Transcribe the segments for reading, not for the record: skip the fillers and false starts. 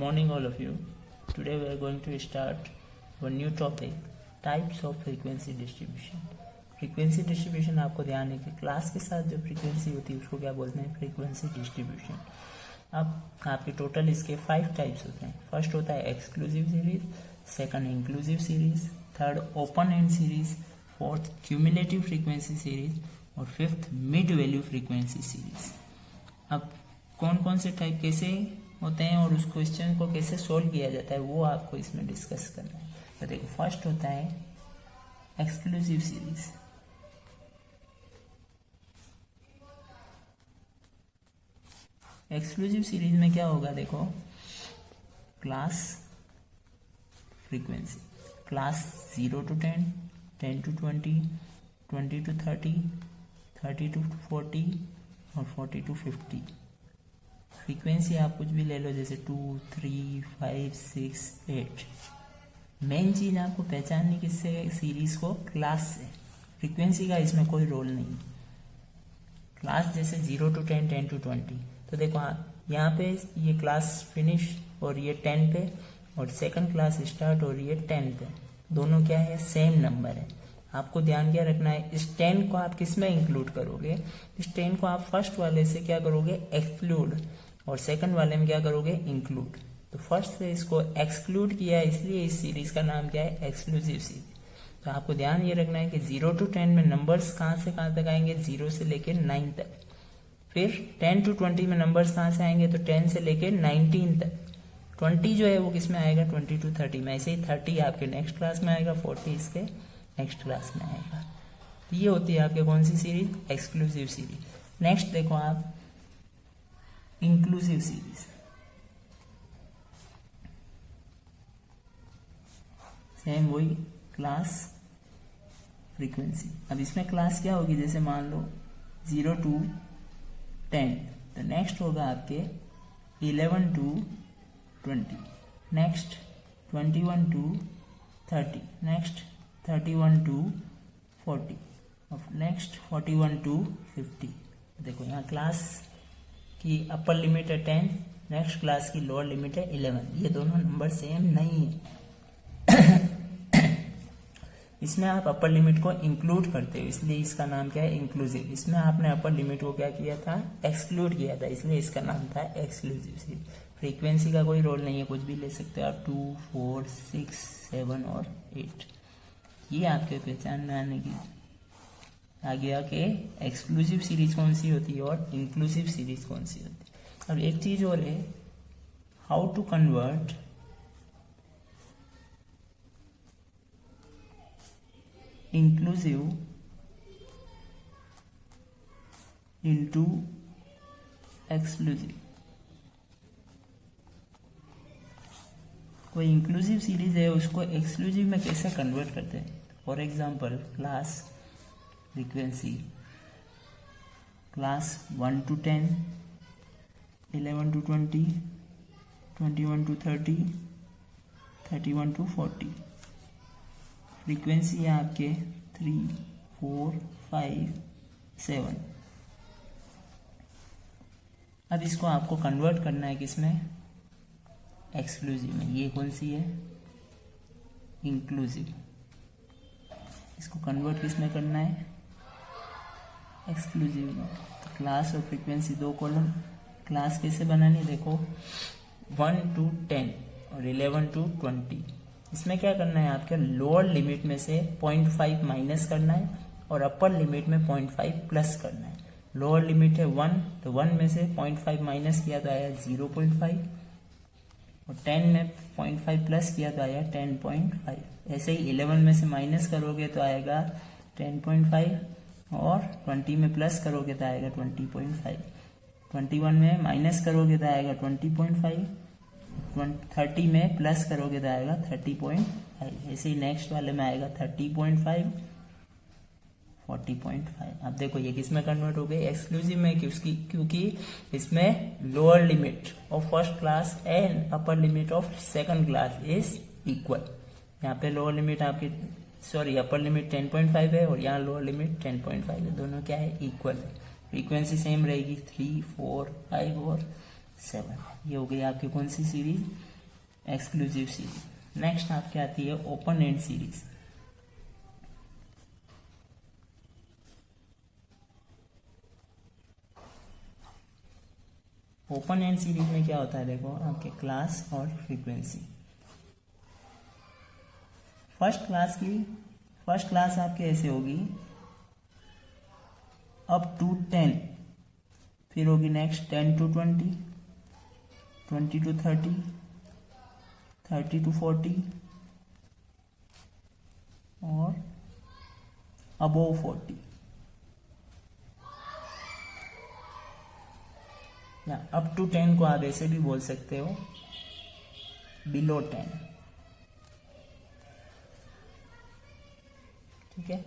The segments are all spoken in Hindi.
morning all of you. Today we are going to start one new topic, types of frequency distribution. Frequency distribution आपको ध्यान है कि क्लास के साथ जो फ्रीक्वेंसी होती है उसको क्या बोलते हैं, फ्रीक्वेंसी डिस्ट्रीब्यूशन। अब आपके टोटल इसके 5 टाइप्स होते हैं। फर्स्ट होता है exclusive series, second inclusive series, third open end series, fourth cumulative frequency series और fifth mid value frequency series. अब कौन कौन से टाइप कैसे होते हैं और उस क्वेश्चन को कैसे सोल्व किया जाता है वो आपको इसमें डिस्कस करना है। तो देखो फर्स्ट होता है एक्सक्लूसिव सीरीज। एक्सक्लूसिव सीरीज में क्या होगा, देखो class frequency, class 0 to 10, 10 to 20, 20 to 30, 30 to 40 और 40 to 50। फ्रीक्वेंसी आप कुछ भी ले लो, जैसे 2, 3, 5, 6, 8। मेन चीज आपको पहचाननी किससे, सीरीज को क्लास से। फ्रीक्वेंसी का इसमें कोई रोल नहीं। क्लास जैसे 0 to 10, 10 to 20, तो देखो यहाँ पे ये क्लास फिनिश और ये 10 पे, और सेकंड क्लास स्टार्ट और ये 10 पे। दोनों क्या है, सेम नंबर है। आपको ध्यान क्या रखना है, इस 10 को आप किस में इंक्लूड करोगे, इस 10 को आप फर्स्ट वाले से क्या करोगे, एक्सक्लूड, और सेकंड वाले में क्या करोगे, इंक्लूड। तो फर्स्ट से इसको एक्सक्लूड किया, इसलिए इस सीरीज का नाम क्या है, एक्सक्लूसिव सीरीज। तो आपको ध्यान ये रखना है कि 0 to 10 में नंबर्स कहाँ से कहाँ तक आएंगे, 0 से लेके 9 तक। फिर 10 to 20 में नंबर्स कहाँ से आएंगे, तो 10 से लेके 19 तक। 20 जो है वो किस में आएगा, 20 to 30 में। ऐसे ही 30 आपके नेक्स्ट क्लास में आएगा, 40 इसके नेक्स्ट क्लास में आएगा। तो ये होती है आपके कौन सी सीरीज, एक्सक्लूसिव सीरीज। नेक्स्ट देखो आप इंक्लूसिव सीरीज। सेम वही क्लास फ्रीक्वेंसी। अब इसमें क्लास क्या होगी, जैसे मान लो 0 to 10, तो नेक्स्ट होगा आपके 11 to 20, next 21 to 30, next 31 to 40 और नेक्स्ट 41 to 50। देखो यहाँ क्लास की अपर लिमिट है 10, नेक्स्ट क्लास की लोअर लिमिट है 11। ये दोनों नंबर सेम नहीं है। इसमें आप अपर लिमिट को इंक्लूड करते हो, इसलिए इसका नाम क्या है, इंक्लूसिव। इसमें आपने अपर लिमिट को क्या किया था, एक्सक्लूड किया था, इसलिए इसका नाम था एक्सक्लूसिव सीरीज। फ्रीक्वेंसी का कोई रोल नहीं है, कुछ भी ले सकते हो आप, 2, 4, 6, 7 और 8। ये आपके पहचान में आने की आ गया कि एक्सक्लूसिव सीरीज कौन सी होती है और इंक्लूसिव सीरीज कौन सी होती है। अब एक चीज और है, how to convert inclusive into exclusive. कोई इंक्लूसिव सीरीज है उसको एक्सक्लूसिव में कैसे कन्वर्ट करते हैं। For example class frequency, class 1 to 10, 11 to 20, 21 to 30, 31 to 40। Frequency है आपके 3, 4, 5, 7। अब इसको आपको कन्वर्ट करना है किसमें, एक्सक्लूसिव में। ये कौन सी है, इंक्लूसिव। इसको कन्वर्ट किसमें करना है, एक्सक्लूसिव में। तो क्लास और फ्रीक्वेंसी 2 कॉलम। क्लास कैसे बनानी, देखो 1 to 10 और 11 to 20। इसमें क्या करना है, आपके लोअर लिमिट में से 0.5 माइनस करना है और अपर लिमिट में 0.5 प्लस करना है। लोअर लिमिट है 1, तो 1 में से 0.5 माइनस किया तो आया 0.5, और 10 में 0.5 प्लस किया तो आया 10.5। ऐसे ही 11 में से माइनस करोगे तो आएगा 10.5, और 20 में प्लस करोगे तो आएगा 20.5। 21 में माइनस करोगे तो आएगा 20.5, 30 में प्लस करोगे तो आएगा 30.5। ऐसे ही नेक्स्ट वाले में आएगा 30.5, 40.5। अब देखो ये किस में कन्वर्ट हो गई, एक्सक्लूसिव में, क्योंकि इसमें lower limit of first class and upper limit of second class is equal. यहाँ पे लोअर लिमिट आपकी अपर लिमिट 10.5 है और यहाँ लोअर लिमिट 10.5 है। दोनों क्या है, इक्वल है। फ्रीक्वेंसी सेम रहेगी 3, 4, 5 और 7। ये हो गई आपकी कौन सी सीरीज, एक्सक्लूसिव सीरीज। नेक्स्ट आपके आती है open end series. Open end series में क्या होता है, देखो आपके क्लास और फ्रीक्वेंसी। फर्स्ट क्लास आपके ऐसे होगी अप टू 10, फिर होगी नेक्स्ट 10 to 20, 20 to 30, 30 to 40 और अबोव 40, या अप टू 10 को आप ऐसे भी बोल सकते हो बिलो 10। ठीक है,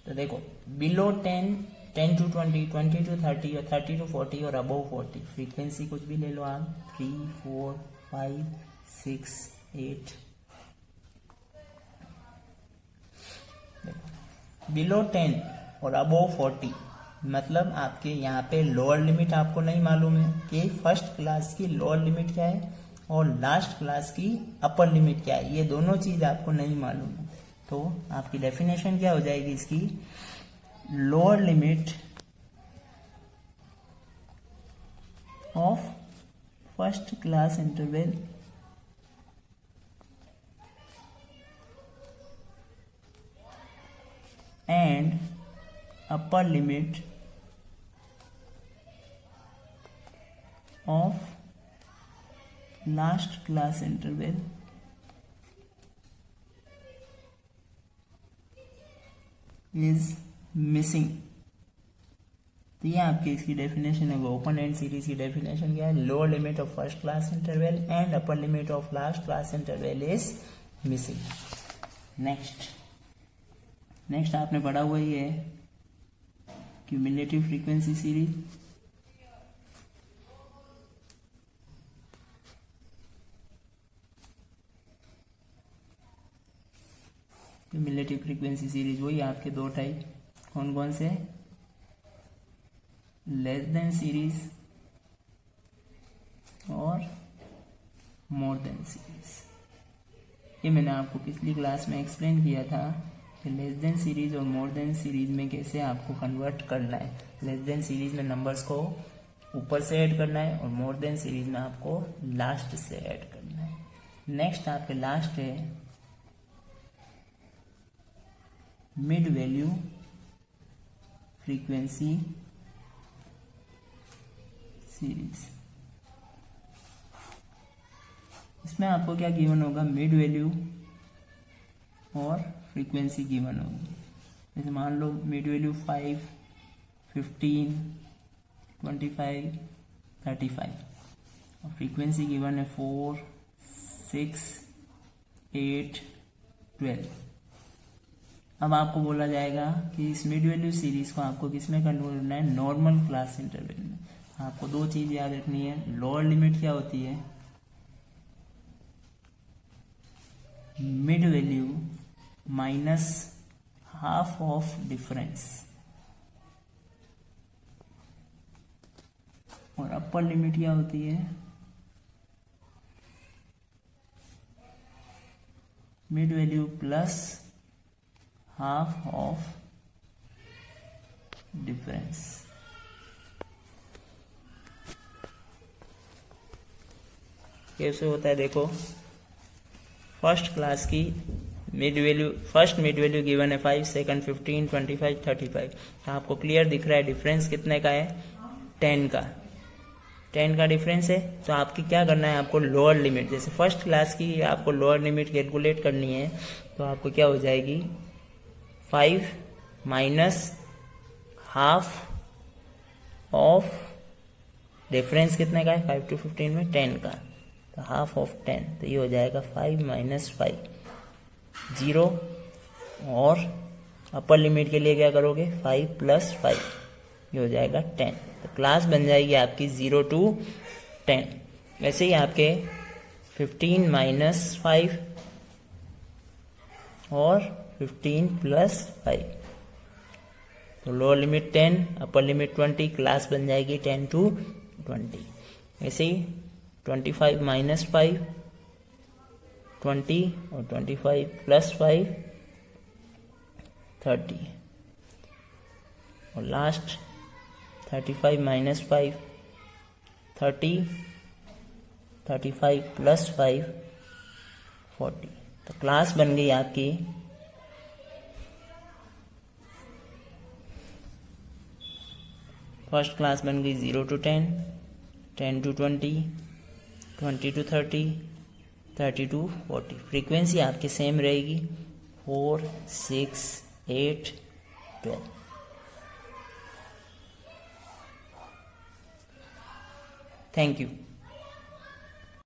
तो देखो बिलो 10, 10 to 20, 20 to 30 और 30 to 40 और अबोव 40। फ्रीक्वेंसी कुछ भी ले लो आप, 3, 4, 5, 6, 8। देखो बिलो 10 और अबोव 40 मतलब आपके यहाँ पे लोअर लिमिट आपको नहीं मालूम है कि फर्स्ट क्लास की लोअर लिमिट क्या है और लास्ट क्लास की अपर लिमिट क्या है, ये दोनों चीज आपको नहीं मालूम है। तो आपकी डेफिनेशन क्या हो जाएगी इसकी, lower limit of first class interval and upper limit of last class interval is missing। तो ये आपकी इसकी डेफिनेशन है। ओपन एंड सीरीज की डेफिनेशन क्या है, lower limit of first class interval and upper limit of last class interval is missing. Next आपने पढ़ा हुआ ही है cumulative frequency series. Cumulative frequency series वही आपके दो टाइप, कौन कौन से, लेस देन सीरीज और मोर देन सीरीज। ये मैंने आपको पिछली क्लास में एक्सप्लेन किया था कि लेस देन सीरीज और मोर देन सीरीज में कैसे आपको कन्वर्ट करना है। लेस देन सीरीज में नंबर्स को ऊपर से ऐड करना है और मोर देन सीरीज में आपको लास्ट से ऐड करना है। नेक्स्ट आपके लास्ट है मिड वैल्यू फ्रीक्वेंसी सीरीज। इसमें आपको क्या गिवन होगा, मिड वैल्यू और फ्रीक्वेंसी गिवन होगी। जैसे मान लो मिड वैल्यू 5, 15, 25, 35 और फ्रीक्वेंसी गिवन है 4, 6, 8, 12। अब आपको बोला जाएगा कि इस मिड वैल्यू सीरीज को आपको किस में कन्वर्ट करना है, नॉर्मल क्लास इंटरवल में। आपको दो चीज याद रखनी है, लोअर लिमिट क्या होती है, mid value minus half of difference, और अपर लिमिट क्या होती है, mid value plus half of difference. कैसे होता है देखो, फर्स्ट क्लास की mid value, first mid value given है 5, सेकंड 15, 25, 35। आपको क्लियर दिख रहा है डिफरेंस कितने का है, 10 का। 10 का डिफरेंस है, तो आपकी क्या करना है, आपको लोअर लिमिट, जैसे फर्स्ट क्लास की आपको लोअर लिमिट कैलकुलेट करनी है, तो आपको क्या हो जाएगी 5 माइनस हाफ ऑफ डिफरेंस कितने का है, 5 to 15 में 10 का, तो हाफ ऑफ 10, तो ये हो जाएगा 5 माइनस 5, 0। और अपर लिमिट के लिए क्या करोगे, 5 प्लस 5, ये हो जाएगा 10। तो क्लास बन जाएगी आपकी 0 to 10। वैसे ही आपके 15 माइनस 5 और 15 प्लस 5, तो lower limit 10, upper limit 20, class बन जाएगी 10 to 20। ऐसे ही 25 माइनस 5 20 और 25 प्लस 5 30 और लास्ट 35 माइनस 5 30 35 प्लस 5 40। तो क्लास बन गई आपकी फर्स्ट क्लास बन गई 0 to 10, 10 to 20, 20 to 30, 30 to 40। Frequency आपकी सेम रहेगी 4, 6, 8, 12। Thank you.